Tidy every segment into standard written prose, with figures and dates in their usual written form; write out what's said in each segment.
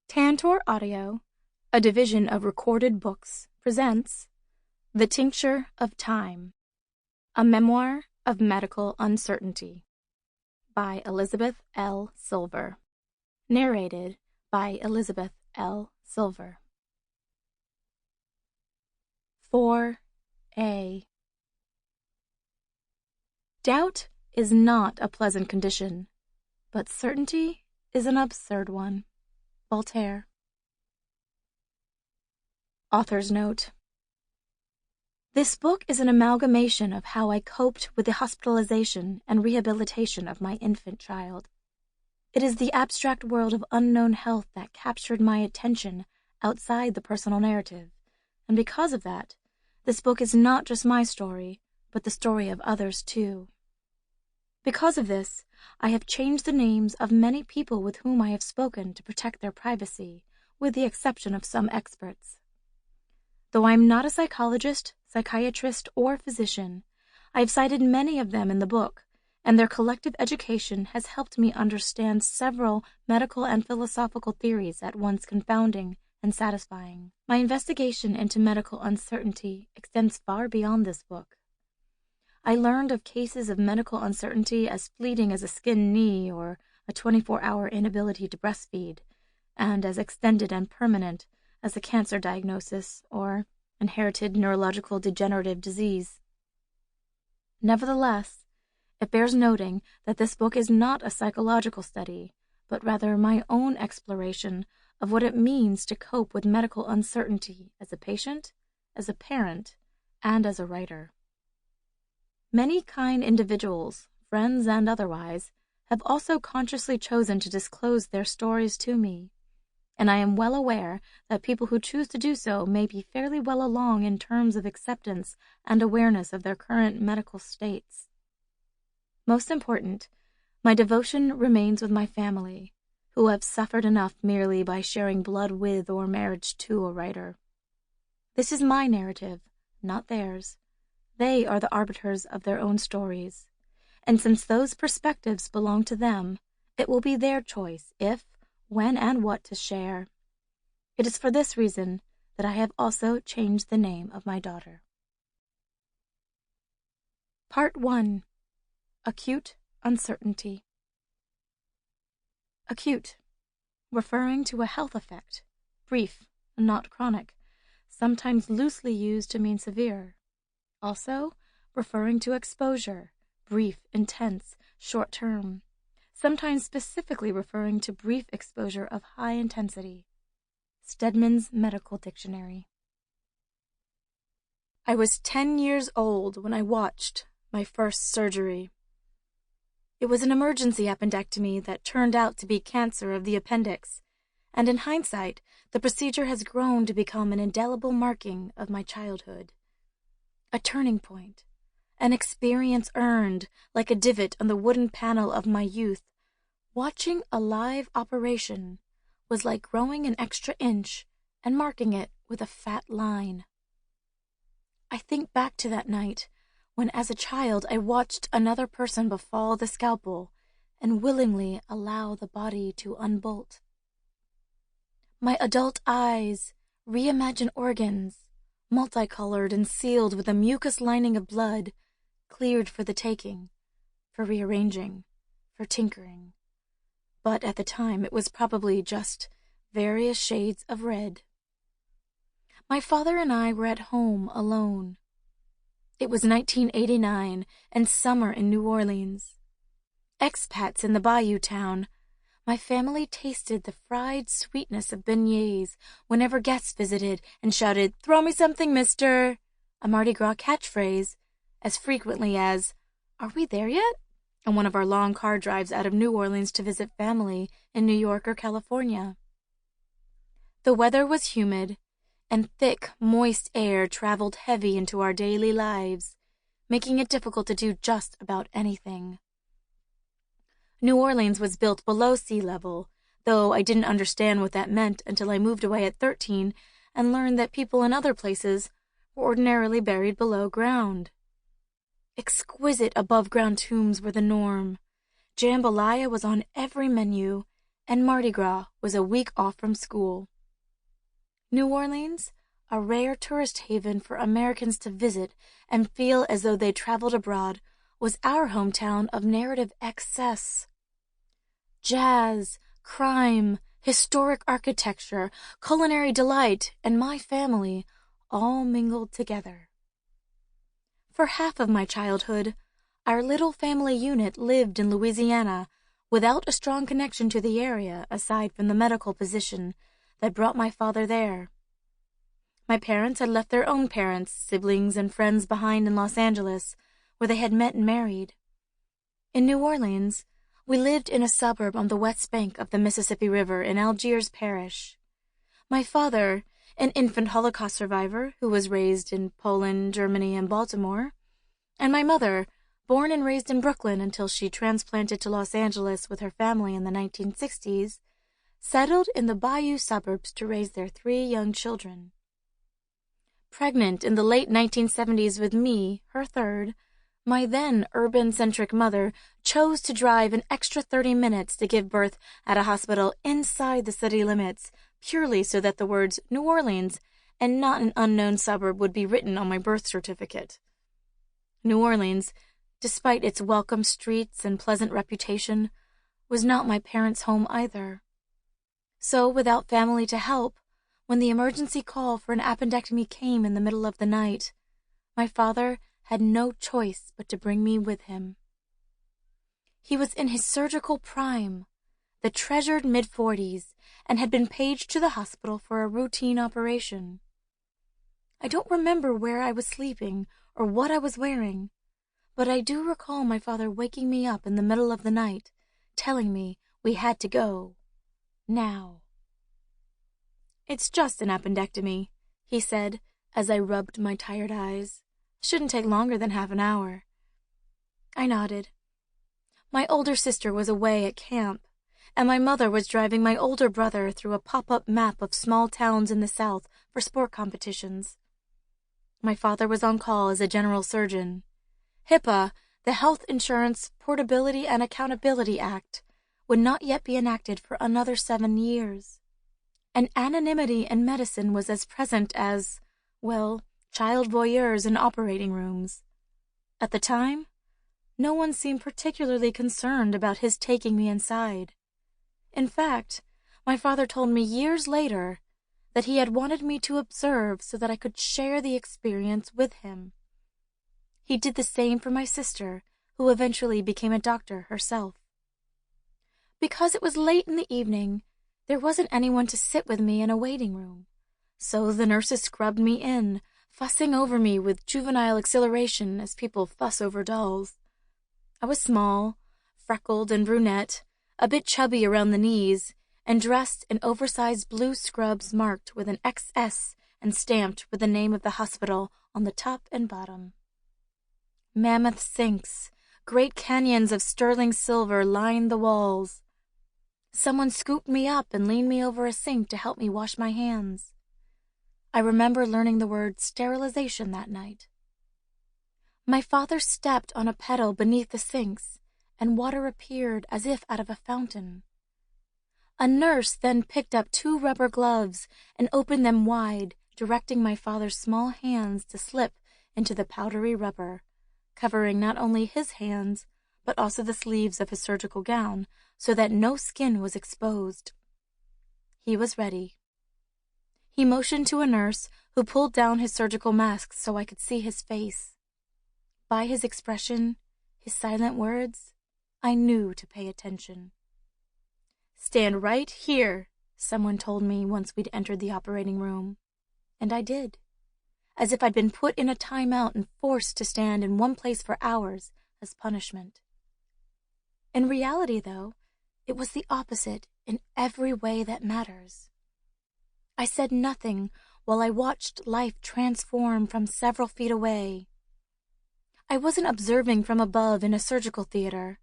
Tantor Audio, a division of Recorded Books, presents The Tincture of Time, a Memoir of Medical Uncertainty, by Elizabeth L. Silver. Narrated by Elizabeth L. Silver. 4a. Doubt is not a pleasant condition, but certainty is an absurd one. Voltaire. Author's note. This book is an amalgamation of how I coped with the hospitalization and rehabilitation of my infant child. It is the abstract world of unknown health that captured my attention outside the personal narrative, and because of that, this book is not just my story, but the story of others too. Because of this, I have changed the names of many people with whom I have spoken to protect their privacy, with the exception of some experts. Though I am not a psychologist, psychiatrist, or physician, I have cited many of them in the book, and their collective education has helped me understand several medical and philosophical theories at once confounding and satisfying. My investigation into medical uncertainty extends far beyond this book. I learned of cases of medical uncertainty as fleeting as a skinned knee or a 24-hour inability to breastfeed, and as extended and permanent as a cancer diagnosis or inherited neurological degenerative disease. Nevertheless, it bears noting that this book is not a psychological study, but rather my own exploration of what it means to cope with medical uncertainty as a patient, as a parent, and as a writer. Many kind individuals, friends and otherwise, have also consciously chosen to disclose their stories to me, and I am well aware that people who choose to do so may be fairly well along in terms of acceptance and awareness of their current medical states. Most important, my devotion remains with my family, who have suffered enough merely by sharing blood with or marriage to a writer. This is my narrative, not theirs. They are the arbiters of their own stories, and since those perspectives belong to them, it will be their choice if, when, and what to share. It is for this reason that I have also changed the name of my daughter. Part 1. Acute Uncertainty. Acute, referring to a health effect, brief, not chronic, sometimes loosely used to mean severe. Also, referring to exposure, brief, intense, short-term, sometimes specifically referring to brief exposure of high intensity. Stedman's Medical Dictionary. I was 10 years old when I watched my first surgery. It was an emergency appendectomy that turned out to be cancer of the appendix, and in hindsight, the procedure has grown to become an indelible marking of my childhood. A turning point, an experience earned like a divot on the wooden panel of my youth. Watching a live operation was like growing an extra inch and marking it with a fat line. I think back to that night when as a child I watched another person befall the scalpel and willingly allow the body to unbolt. My adult eyes reimagine organs, multicolored and sealed with a mucus lining of blood, cleared for the taking, for rearranging, for tinkering. But at the time it was probably just various shades of red. My father and I were at home alone. It was 1989 and summer in New Orleans. Expats in the bayou town, my family tasted the fried sweetness of beignets whenever guests visited and shouted, "Throw me something, mister," a Mardi Gras catchphrase, as frequently as, "Are we there yet?" on one of our long car drives out of New Orleans to visit family in New York or California. The weather was humid, and thick, moist air traveled heavy into our daily lives, making it difficult to do just about anything. New Orleans was built below sea level, though I didn't understand what that meant until I moved away at 13 and learned that people in other places were ordinarily buried below ground. Exquisite above-ground tombs were the norm. Jambalaya was on every menu, and Mardi Gras was a week off from school. New Orleans, a rare tourist haven for Americans to visit and feel as though they traveled abroad, was our hometown of narrative excess. Jazz, crime, historic architecture, culinary delight, and my family all mingled together. For half of my childhood, our little family unit lived in Louisiana without a strong connection to the area aside from the medical position that brought my father there. My parents had left their own parents, siblings, and friends behind in Los Angeles, where they had met and married. In New Orleans, we lived in a suburb on the west bank of the Mississippi River in Algiers Parish. My father, an infant Holocaust survivor who was raised in Poland, Germany, and Baltimore, and my mother, born and raised in Brooklyn until she transplanted to Los Angeles with her family in the 1960s, settled in the Bayou suburbs to raise their 3 young children. Pregnant in the late 1970s with me, her third, my then urban-centric mother chose to drive an extra 30 minutes to give birth at a hospital inside the city limits, purely so that the words New Orleans and not an unknown suburb would be written on my birth certificate. New Orleans, despite its welcome streets and pleasant reputation, was not my parents' home either. So, without family to help, when the emergency call for an appendectomy came in the middle of the night, my father had no choice but to bring me with him. He was in his surgical prime, the treasured mid-40s, and had been paged to the hospital for a routine operation. I don't remember where I was sleeping or what I was wearing, but I do recall my father waking me up in the middle of the night, telling me we had to go. Now. "It's just an appendectomy," he said as I rubbed my tired eyes. "Shouldn't take longer than half an hour." I nodded. My older sister was away at camp, and my mother was driving my older brother through a pop-up map of small towns in the South for sport competitions. My father was on call as a general surgeon. HIPAA, the Health Insurance Portability and Accountability Act, would not yet be enacted for another 7 years. And anonymity in medicine was as present as, well, child voyeurs in operating rooms. At the time, no one seemed particularly concerned about his taking me inside. In fact, my father told me years later that he had wanted me to observe so that I could share the experience with him. He did the same for my sister, who eventually became a doctor herself. Because it was late in the evening, there wasn't anyone to sit with me in a waiting room, so the nurses scrubbed me in, fussing over me with juvenile exhilaration as people fuss over dolls. I was small, freckled and brunette, a bit chubby around the knees, and dressed in oversized blue scrubs marked with an XS and stamped with the name of the hospital on the top and bottom. Mammoth sinks, great canyons of sterling silver lined the walls. Someone scooped me up and leaned me over a sink to help me wash my hands. I remember learning the word sterilization that night. My father stepped on a pedal beneath the sinks, and water appeared as if out of a fountain. A nurse then picked up 2 rubber gloves and opened them wide, directing my father's small hands to slip into the powdery rubber, covering not only his hands, but also the sleeves of his surgical gown, so that no skin was exposed. He was ready. He motioned to a nurse who pulled down his surgical mask so I could see his face. By his expression, his silent words, I knew to pay attention. "Stand right here," someone told me once we'd entered the operating room. And I did, as if I'd been put in a timeout and forced to stand in one place for hours as punishment. In reality, though, it was the opposite in every way that matters. I said nothing while I watched life transform from several feet away. I wasn't observing from above in a surgical theater,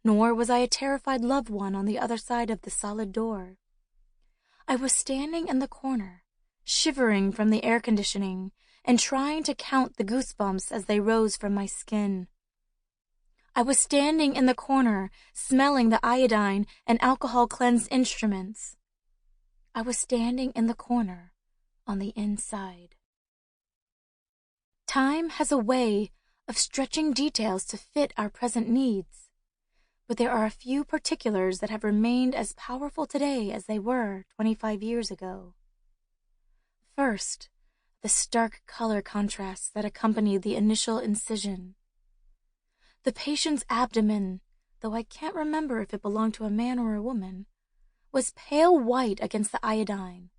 nor was I a terrified loved one on the other side of the solid door. I was standing in the corner, shivering from the air conditioning and trying to count the goosebumps as they rose from my skin. I was standing in the corner, smelling the iodine and alcohol-cleansed instruments. I was standing in the corner, on the inside. Time has a way of stretching details to fit our present needs, but there are a few particulars that have remained as powerful today as they were 25 years ago. First, the stark color contrasts that accompanied the initial incision. The patient's abdomen, though I can't remember if it belonged to a man or a woman, was pale white against the iodine.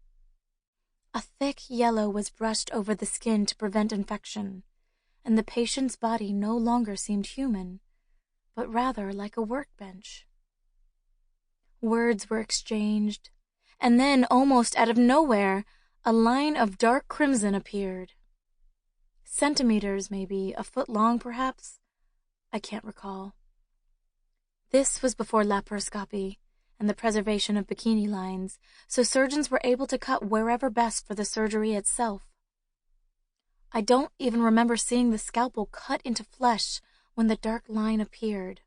A thick yellow was brushed over the skin to prevent infection, and the patient's body no longer seemed human, but rather like a workbench. Words were exchanged, and then, almost out of nowhere, a line of dark crimson appeared. Centimeters, maybe, a foot long, perhaps? I can't recall. This was before laparoscopy and the preservation of bikini lines, so surgeons were able to cut wherever best for the surgery itself. I don't even remember seeing the scalpel cut into flesh when the dark line appeared.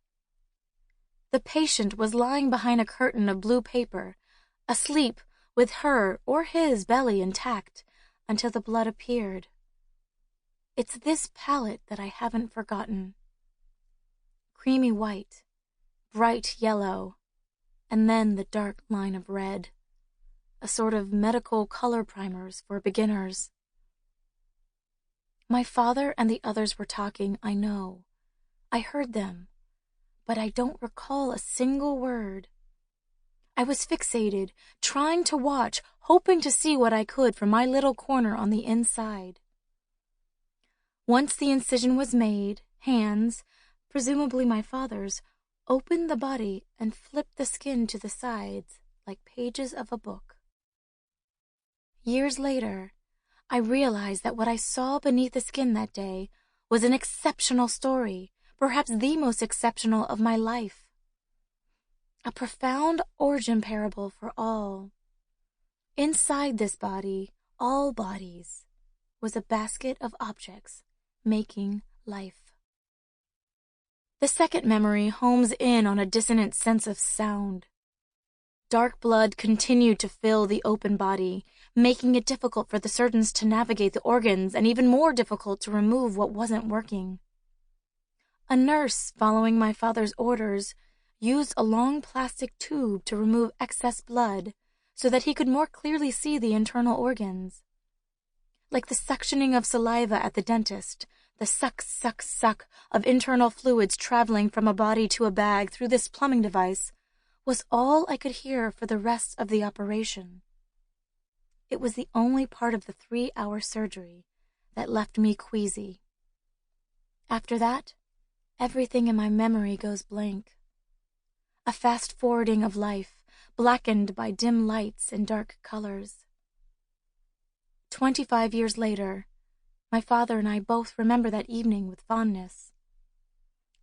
The patient was lying behind a curtain of blue paper, asleep with her or his belly intact until the blood appeared. It's this palette that I haven't forgotten. Creamy white, bright yellow, and then the dark line of red, a sort of medical color primers for beginners. My father and the others were talking, I know. I heard them, but I don't recall a single word. I was fixated, trying to watch, hoping to see what I could from my little corner on the inside. Once the incision was made, hands, presumably my father's, opened the body and flipped the skin to the sides like pages of a book. Years later, I realized that what I saw beneath the skin that day was an exceptional story, perhaps the most exceptional of my life. A profound origin parable for all. Inside this body, all bodies, was a basket of objects making life. The second memory homes in on a dissonant sense of sound. Dark blood continued to fill the open body, making it difficult for the surgeons to navigate the organs and even more difficult to remove what wasn't working. A nurse, following my father's orders, used a long plastic tube to remove excess blood so that he could more clearly see the internal organs. Like the suctioning of saliva at the dentist, the suck, suck, suck of internal fluids traveling from a body to a bag through this plumbing device was all I could hear for the rest of the operation. It was the only part of the 3-hour surgery that left me queasy. After that, everything in my memory goes blank. A fast-forwarding of life, blackened by dim lights and dark colors. 25 years later, my father and I both remember that evening with fondness.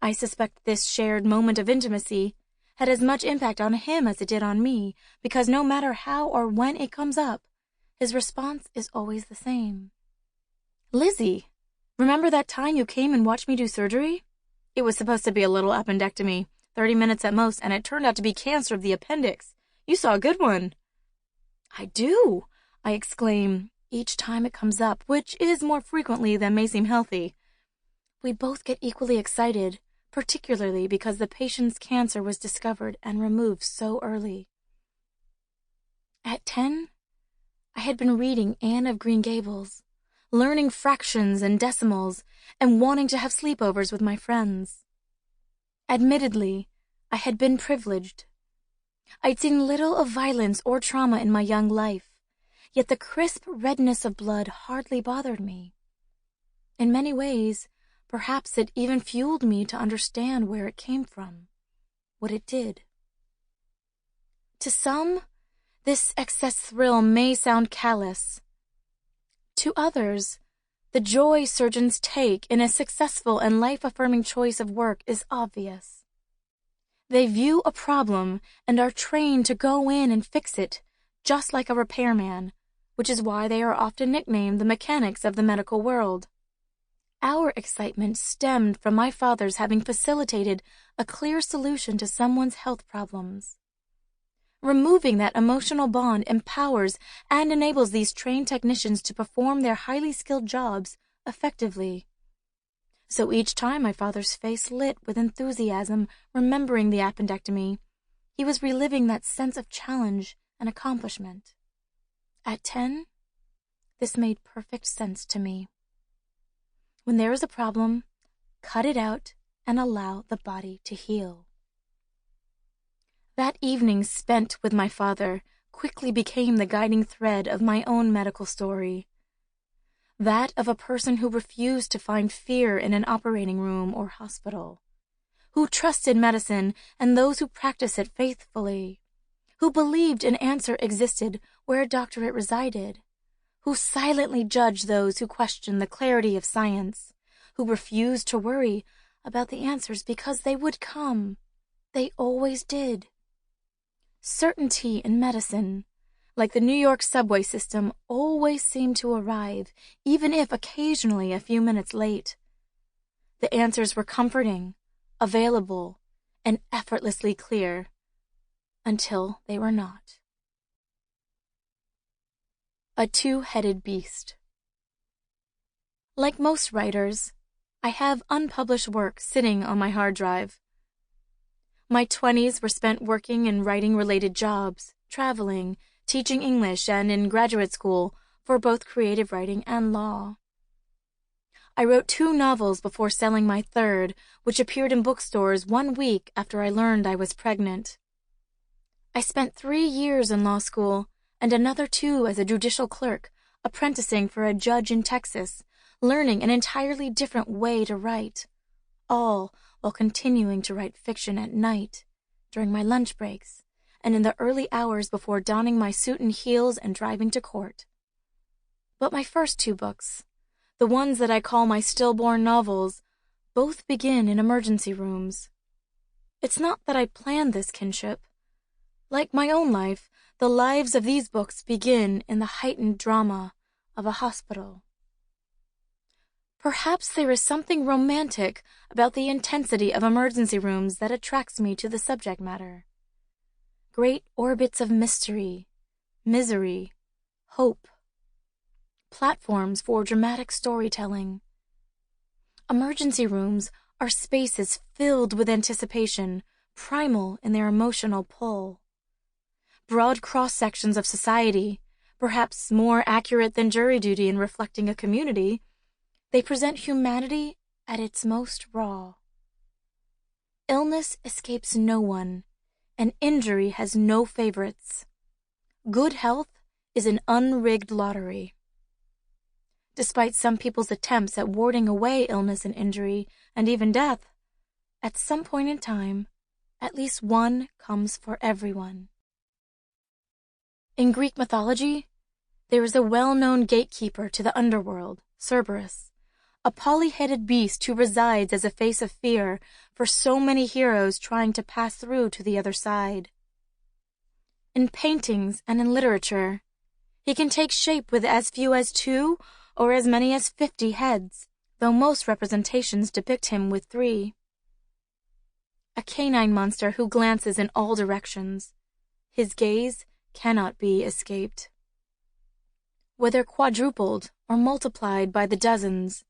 I suspect this shared moment of intimacy had as much impact on him as it did on me, because no matter how or when it comes up, his response is always the same. "Lizzie, remember that time you came and watched me do surgery? It was supposed to be a little appendectomy, 30 minutes at most, and it turned out to be cancer of the appendix. You saw a good one." "I do," I exclaim, each time it comes up, which is more frequently than may seem healthy. We both get equally excited, particularly because the patient's cancer was discovered and removed so early. At 10, I had been reading Anne of Green Gables, learning fractions and decimals, and wanting to have sleepovers with my friends. Admittedly, I had been privileged. I'd seen little of violence or trauma in my young life, yet the crisp redness of blood hardly bothered me. In many ways, perhaps it even fueled me to understand where it came from, what it did. To some, this excess thrill may sound callous. To others, the joy surgeons take in a successful and life-affirming choice of work is obvious. They view a problem and are trained to go in and fix it, just like a repairman, which is why they are often nicknamed the mechanics of the medical world. our excitement stemmed from my father's having facilitated a clear solution to someone's health problems. Removing that emotional bond empowers and enables these trained technicians to perform their highly skilled jobs effectively. So each time my father's face lit with enthusiasm, remembering the appendectomy, he was reliving that sense of challenge and accomplishment. At 10, this made perfect sense to me. When there is a problem, cut it out and allow the body to heal. That evening spent with my father quickly became the guiding thread of my own medical story. That of a person who refused to find fear in an operating room or hospital, who trusted medicine and those who practice it faithfully, who believed an answer existed where a doctorate resided, who silently judged those who questioned the clarity of science, who refused to worry about the answers because they would come. They always did. Certainty in medicine, like the New York subway system, always seemed to arrive, even if occasionally a few minutes late. The answers were comforting, available, and effortlessly clear, until they were not. A two-headed beast. Like most writers, I have unpublished work sitting on my hard drive. My 20s were spent working and writing-related jobs, traveling, teaching English, and in graduate school for both creative writing and law. I wrote 2 novels before selling my third, which appeared in bookstores 1 week after I learned I was pregnant. I spent 3 years in law school and another 2 as a judicial clerk, apprenticing for a judge in Texas, learning an entirely different way to write, all while continuing to write fiction at night, during my lunch breaks, and in the early hours before donning my suit and heels and driving to court. But my first 2 books, the ones that I call my stillborn novels, both begin in emergency rooms. It's not that I planned this kinship. Like my own life, the lives of these books begin in the heightened drama of a hospital. Perhaps there is something romantic about the intensity of emergency rooms that attracts me to the subject matter. Great orbits of mystery, misery, hope. Platforms for dramatic storytelling. Emergency rooms are spaces filled with anticipation, primal in their emotional pull. Broad cross-sections of society, perhaps more accurate than jury duty in reflecting a community, they present humanity at its most raw. Illness escapes no one, and injury has no favorites. Good health is an unrigged lottery. Despite some people's attempts at warding away illness and injury, and even death, at some point in time, at least one comes for everyone. In Greek mythology, there is a well-known gatekeeper to the underworld, Cerberus, a poly-headed beast who resides as a face of fear for so many heroes trying to pass through to the other side. In paintings and in literature, he can take shape with as few as 2 or as many as 50 heads, though most representations depict him with 3. A canine monster who glances in all directions. His gaze cannot be escaped. Whether quadrupled or multiplied by the dozens,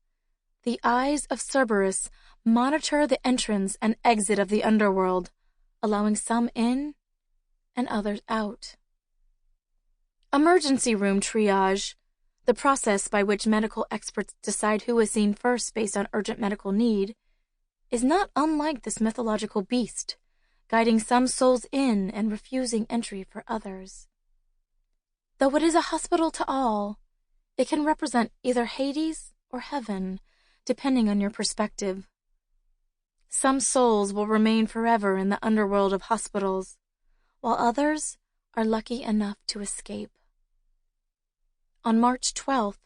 the eyes of Cerberus monitor the entrance and exit of the underworld, allowing some in and others out. Emergency room triage, the process by which medical experts decide who is seen first based on urgent medical need, is not unlike this mythological beast, guiding some souls in and refusing entry for others. Though it is a hospital to all, it can represent either Hades or heaven, depending on your perspective. Some souls will remain forever in the underworld of hospitals, while others are lucky enough to escape. On March 12th,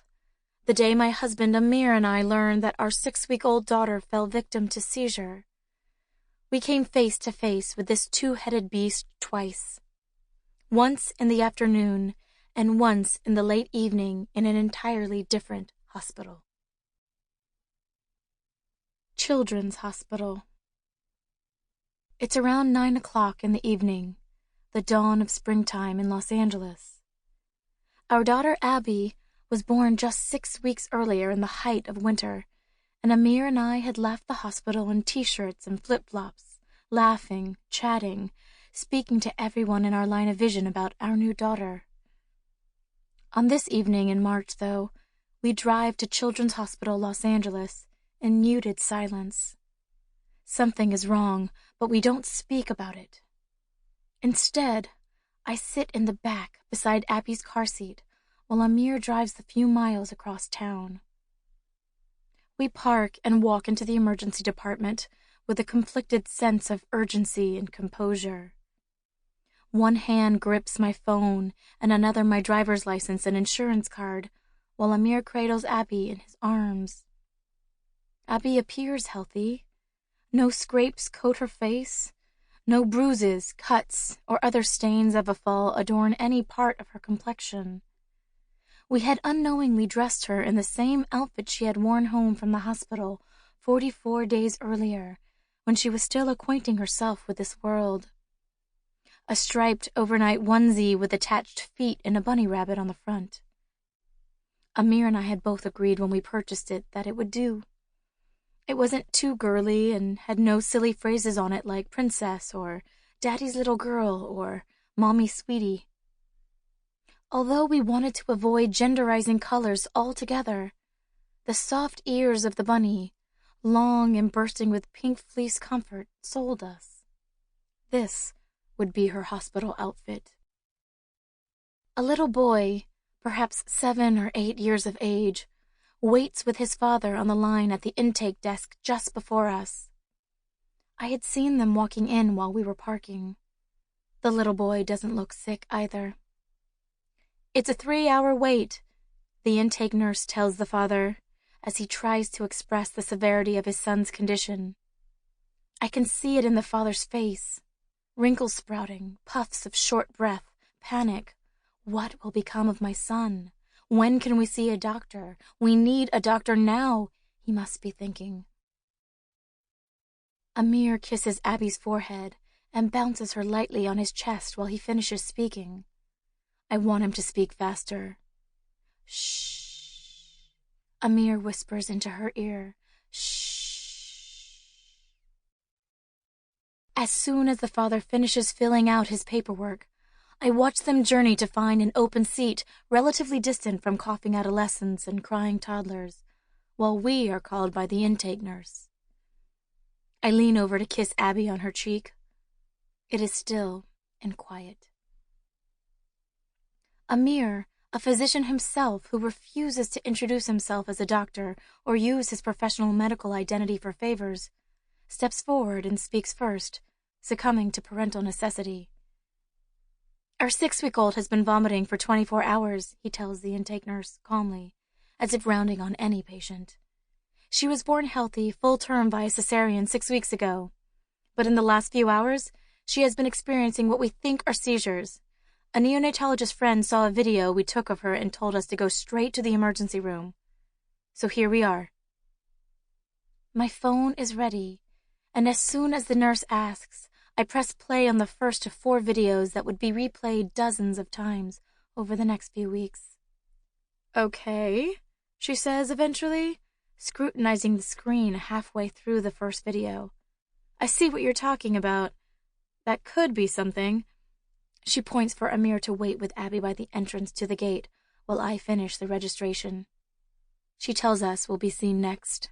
the day my husband Amir and I learned that our 6-week-old daughter fell victim to seizure, we came face to face with this 2-headed beast twice. Once in the afternoon and once in the late evening in an entirely different hospital. Children's Hospital. It's around 9 o'clock in the evening, the dawn of springtime in Los Angeles. Our daughter Abby was born just 6 weeks earlier in the height of winter, and Amir and I had left the hospital in t-shirts and flip-flops, laughing, chatting, speaking to everyone in our line of vision about our new daughter. On this evening in March, though, we drive to Children's Hospital Los Angeles in muted silence. Something is wrong, but we don't speak about it. Instead, I sit in the back beside Abby's car seat while Amir drives the few miles across town. We park and walk into the emergency department with a conflicted sense of urgency and composure. One hand grips my phone and another my driver's license and insurance card, while Amir cradles Abby in his arms. Abby appears healthy. No scrapes coat her face. No bruises, cuts, or other stains of a fall adorn any part of her complexion. We had unknowingly dressed her in the same outfit she had worn home from the hospital 44 days earlier, when she was still acquainting herself with this world. A striped overnight onesie with attached feet and a bunny rabbit on the front. Amir and I had both agreed when we purchased it that it would do. It wasn't too girly and had no silly phrases on it like princess or daddy's little girl or mommy sweetie. Although we wanted to avoid genderizing colors altogether, the soft ears of the bunny, long and bursting with pink fleece comfort, sold us. This would be her hospital outfit. A little boy, perhaps 7 or 8 years of age, waits with his father on the line at the intake desk just before us. I had seen them walking in while we were parking. The little boy doesn't look sick either. It's a 3-hour wait, the intake nurse tells the father, as he tries to express the severity of his son's condition. I can see it in the father's face. Wrinkles sprouting, puffs of short breath, panic. What will become of my son? When can we see a doctor? We need a doctor now, he must be thinking. Amir kisses Abby's forehead and bounces her lightly on his chest while he finishes speaking. I want him to speak faster. Shh. Amir whispers into her ear. Shh. As soon as the father finishes filling out his paperwork, I watch them journey to find an open seat relatively distant from coughing adolescents and crying toddlers, while we are called by the intake nurse. I lean over to kiss Abby on her cheek. It is still and quiet. Amir, a physician himself who refuses to introduce himself as a doctor or use his professional medical identity for favors, steps forward and speaks first, succumbing to parental necessity. Our 6-week-old has been vomiting for 24 hours, he tells the intake nurse calmly, as if rounding on any patient. She was born healthy, full-term via cesarean 6 weeks ago. But in the last few hours, she has been experiencing what we think are seizures. A neonatologist friend saw a video we took of her and told us to go straight to the emergency room. So here we are. My phone is ready, and as soon as the nurse asks, I press play on the first of 4 videos that would be replayed dozens of times over the next few weeks. Okay, she says eventually, scrutinizing the screen halfway through the first video. I see what you're talking about. That could be something. She points for Amir to wait with Abby by the entrance to the gate while I finish the registration. She tells us we'll be seen next.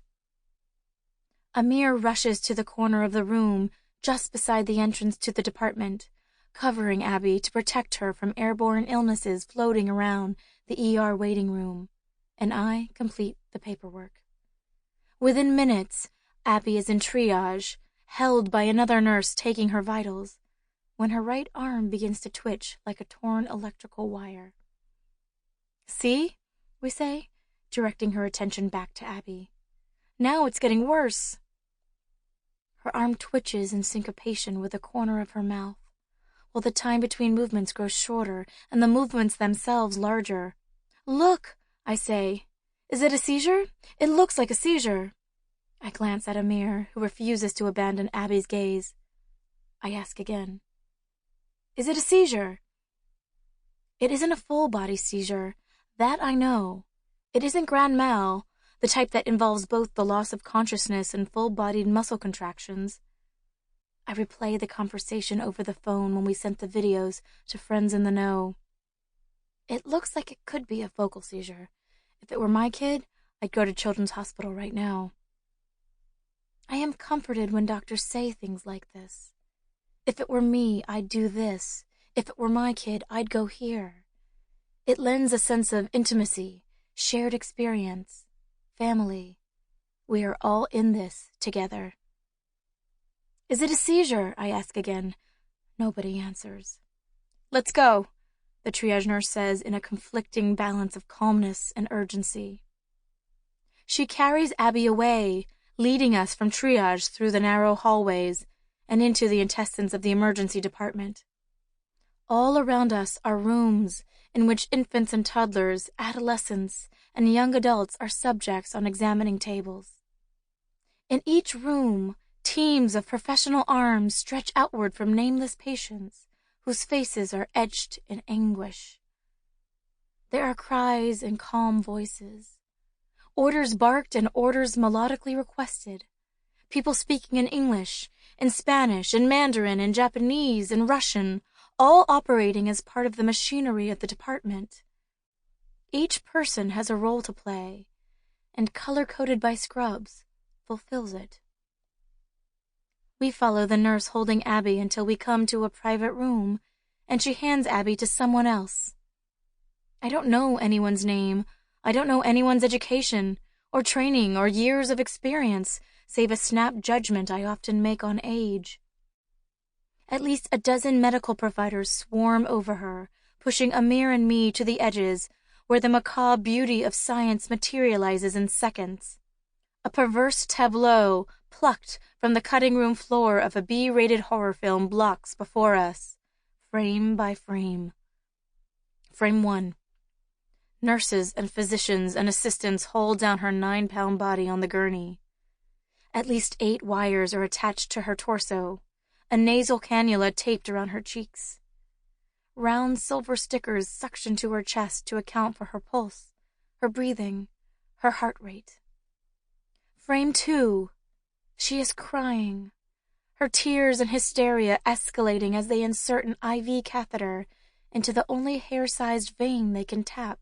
Amir rushes to the corner of the room just beside the entrance to the department, covering Abby to protect her from airborne illnesses floating around the ER waiting room, and I complete the paperwork. Within minutes, Abby is in triage, held by another nurse taking her vitals, when her right arm begins to twitch like a torn electrical wire. See, we say, directing her attention back to Abby. Now it's getting worse. Her arm twitches in syncopation with the corner of her mouth, while the time between movements grows shorter and the movements themselves larger. Look, I say. Is it a seizure? It looks like a seizure. I glance at Amir, who refuses to abandon Abby's gaze. I ask again. Is it a seizure? It isn't a full-body seizure. That I know. It isn't grand mal, the type that involves both the loss of consciousness and full-bodied muscle contractions. I replay the conversation over the phone when we sent the videos to friends in the know. It looks like it could be a focal seizure. If it were my kid, I'd go to Children's Hospital right now. I am comforted when doctors say things like this. If it were me, I'd do this. If it were my kid, I'd go here. It lends a sense of intimacy, shared experience, family. We are all in this together. Is it a seizure? I ask again. Nobody answers. Let's go, the triage nurse says in a conflicting balance of calmness and urgency. She carries Abby away, leading us from triage through the narrow hallways and into the intestines of the emergency department. All around us are rooms in which infants and toddlers, adolescents, and young adults are subjects on examining tables. In each room, teams of professional arms stretch outward from nameless patients whose faces are etched in anguish. There are cries and calm voices, orders barked and orders melodically requested, people speaking in English, in Spanish, in Mandarin, in Japanese, in Russian, all operating as part of the machinery of the department. Each person has a role to play, and color-coded by scrubs, fulfills it. We follow the nurse holding Abby until we come to a private room, and she hands Abby to someone else. I don't know anyone's name. I don't know anyone's education, or training, or years of experience, save a snap judgment I often make on age. At least a dozen medical providers swarm over her, pushing Amir and me to the edges, where the macabre beauty of science materializes in seconds. A perverse tableau, plucked from the cutting room floor of a B-rated horror film, blocks before us, frame by frame. Frame 1. Nurses and physicians and assistants hold down her 9-pound body on the gurney. At least 8 wires are attached to her torso, a nasal cannula taped around her cheeks. Round silver stickers suctioned to her chest to account for her pulse, her breathing, her heart rate. Frame 2. She is crying, her tears and hysteria escalating as they insert an IV catheter into the only hair-sized vein they can tap.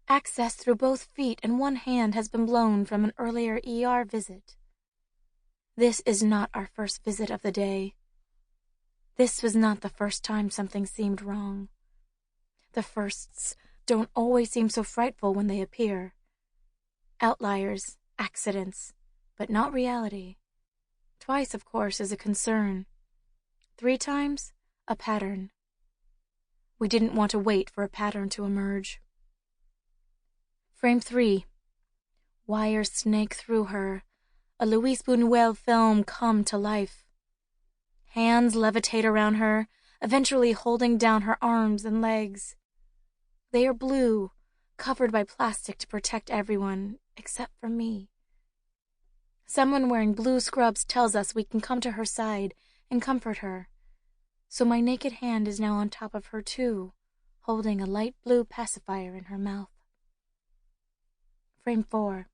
Access through both feet and one hand has been blown from an earlier ER visit. This is not our first visit of the day. This was not the first time something seemed wrong. The firsts don't always seem so frightful when they appear. Outliers, accidents, but not reality. Twice, of course, is a concern. 3 times, a pattern. We didn't want to wait for a pattern to emerge. Frame 3. Wires snake through her, a Luis Buñuel film come to life. Hands levitate around her, eventually holding down her arms and legs. They are blue, covered by plastic to protect everyone, except for me. Someone wearing blue scrubs tells us we can come to her side and comfort her. So my naked hand is now on top of her too, holding a light blue pacifier in her mouth. Frame 4.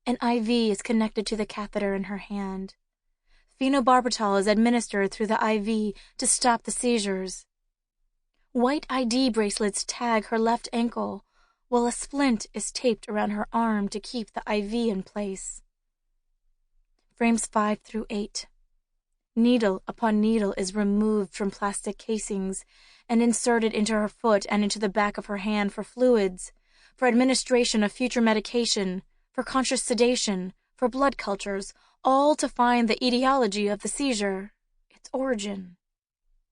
An IV is connected to the catheter in her hand. Phenobarbital is administered through the IV to stop the seizures. White ID bracelets tag her left ankle, while a splint is taped around her arm to keep the IV in place. Frames 5 through 8. Needle upon needle is removed from plastic casings and inserted into her foot and into the back of her hand for fluids, for administration of future medication, for conscious sedation, for blood cultures, all to find the etiology of the seizure, its origin,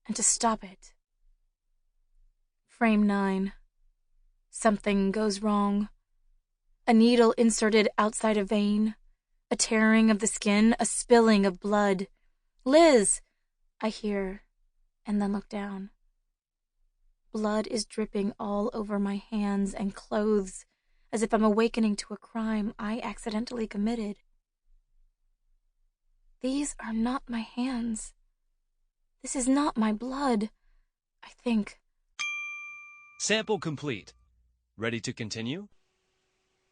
and to stop it. Frame 9. Something goes wrong. A needle inserted outside a vein, a tearing of the skin, a spilling of blood. "Liz!" I hear, and then look down. Blood is dripping all over my hands and clothes, as if I'm awakening to a crime I accidentally committed. These are not my hands. This is not my blood, I think. Sample complete. Ready to continue?